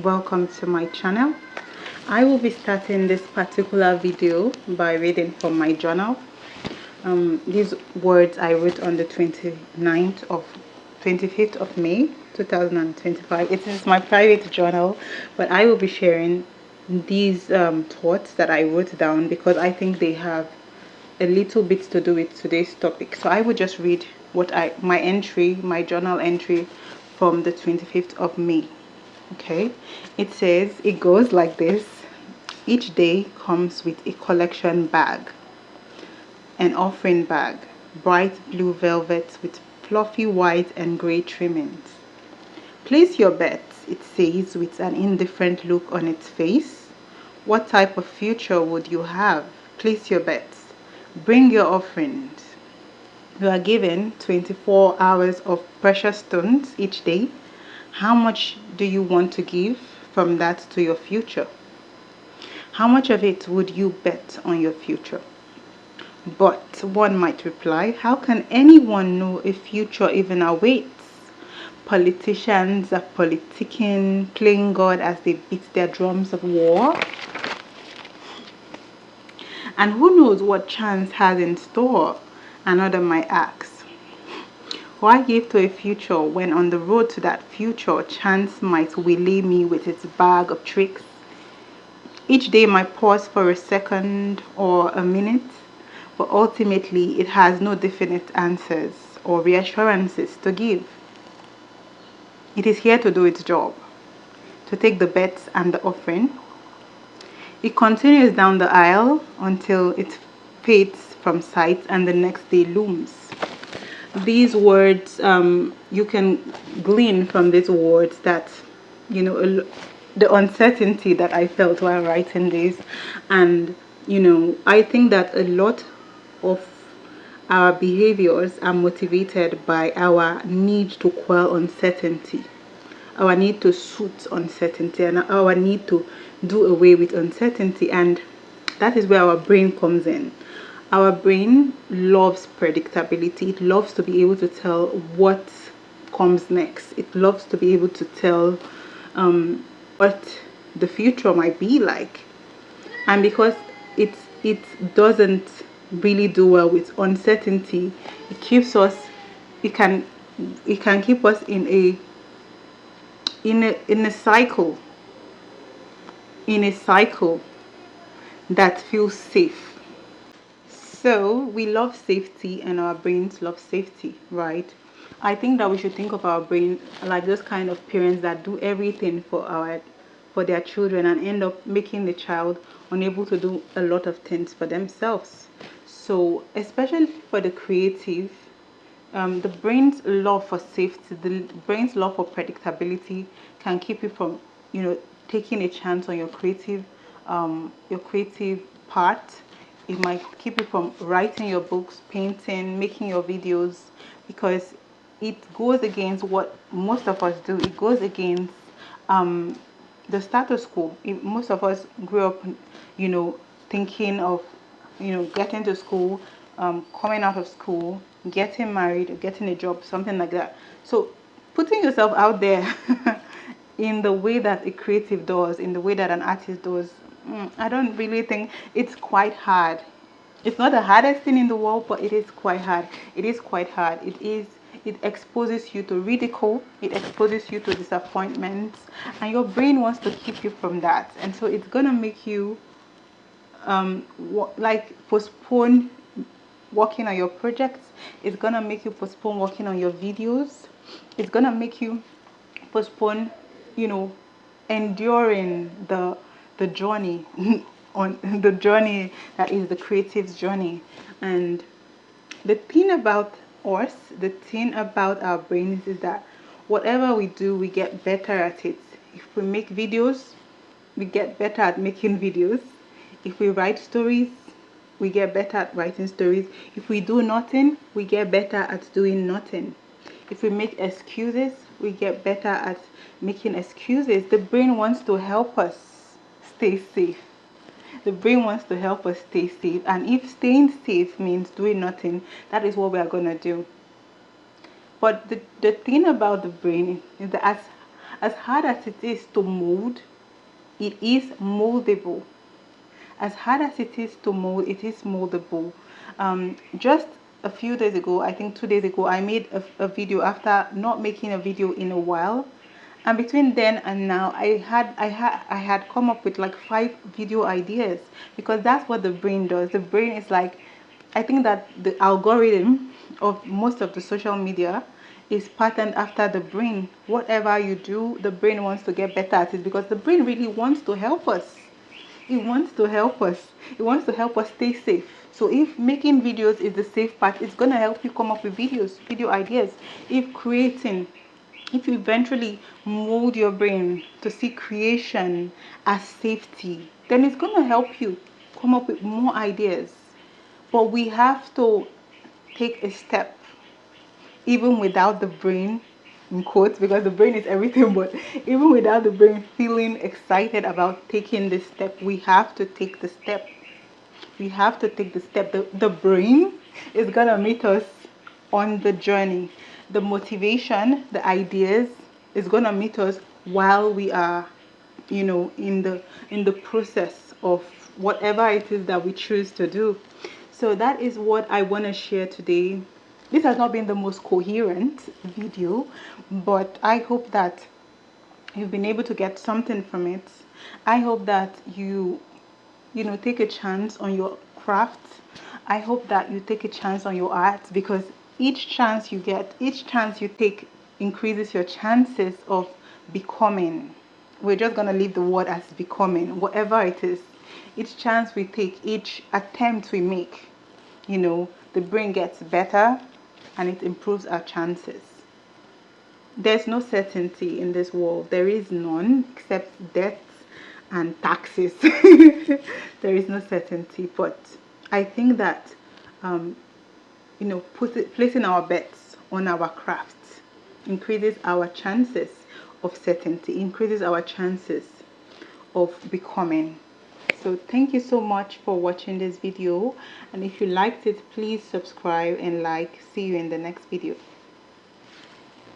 welcome to my channel. I will be starting this particular video by reading from my journal. These words I wrote on the 25th of May 2025. It is my private journal, but I will be sharing these thoughts that I wrote down because I think they have a little bit to do with today's topic. So I will just read my journal entry from the 25th of May. Okay, it says, it goes like this: each day comes with a collection bag, an offering bag, bright blue velvet with fluffy white and gray trimmings. Place your bets, it says with an indifferent look on its face. What type of future would you have? Place your bets. Bring your offerings. You are given 24 hours of precious stones each day. How much do you want to give from that to your future? How much of it would you bet on your future? But one might reply, how can anyone know a future even awaits? Politicians are politicking, playing God as they beat their drums of war. And who knows what chance has in store? Another might ask. Why give to a future when on the road to that future chance might waylay me with its bag of tricks? Each day might pause for a second or a minute, but ultimately it has no definite answers or reassurances to give. It is here to do its job, to take the bets and the offering. It continues down the aisle until it fades from sight and the next day looms. These words, you can glean from these words that, the uncertainty that I felt while writing this. And, I think that a lot of our behaviors are motivated by our need to quell uncertainty, our need to suit uncertainty, and our need to do away with uncertainty. And that is where our brain comes in. Our brain loves predictability. It loves to be able to tell what comes next. It loves to be able to tell what the future might be like. And because it doesn't really do well with uncertainty, it can keep us in a cycle that feels safe. So we love safety and our brains love safety, right? I think that we should think of our brain like those kind of parents that do everything for their children and end up making the child unable to do a lot of things for themselves. So especially for the creative, the brain's love for safety, the brain's love for predictability can keep you from, taking a chance on your creative part. It might keep you from writing your books, painting, making your videos, because it goes against what most of us do. It goes against the status quo. Most of us grew up, thinking of, getting to school, coming out of school, getting married, getting a job, something like that. So putting yourself out there in the way that a creative does, in the way that an artist does, I don't really think it's quite hard. It's not the hardest thing in the world, but it is quite hard. It is quite hard. It exposes you to ridicule. It exposes you to disappointments, and your brain wants to keep you from that. And so it's gonna make you postpone working on your projects. It's gonna make you postpone working on your videos. It's gonna make you postpone, enduring the journey on the journey that is the creative's journey. And the thing about us, the thing about our brains is that whatever we do, we get better at it. If we make videos, we get better at making videos. If we write stories, we get better at writing stories. If we do nothing, we get better at doing nothing. If we make excuses, we get better at making excuses. The brain wants to help us stay safe. The brain wants to help us stay safe. And if staying safe means doing nothing, that is what we are going to do. But the thing about the brain is that As hard as it is to mold, it is moldable. As hard as it is to mold, it is moldable. Just a few days ago, I think 2 days ago, I made a video after not making a video in a while. And between then and now, I had come up with like 5 video ideas, because that's what the brain does. The brain is like, I think that the algorithm of most of the social media is patterned after the brain. Whatever you do, the brain wants to get better at it, because the brain really wants to help us. It wants to help us. It wants to help us stay safe. So if making videos is the safe part, it's going to help you come up with video ideas. If you eventually mold your brain to see creation as safety, then it's going to help you come up with more ideas. But we have to take a step, even without the brain, in quotes, because the brain is everything, but even without the brain feeling excited about taking this step, we have to take the step. We have to take the step. The brain is going to meet us on the journey. The motivation, the ideas is going to meet us while we are, in the process of whatever it is that we choose to do. So that is what I want to share today. This has not been the most coherent video, but I hope that you've been able to get something from it. I hope that you take a chance on your craft. I hope that you take a chance on your art, because each chance you take increases your chances of becoming. We're just going to leave the word as becoming, whatever it is. Each chance we take, each attempt we make, the brain gets better and it improves our chances. There's no certainty in this world. There is none, except death and taxes. There is no certainty, but I think that placing our bets on our crafts increases our chances of certainty, increases our chances of becoming. So thank you so much for watching this video, and if you liked it, please subscribe and like. See you in the next video.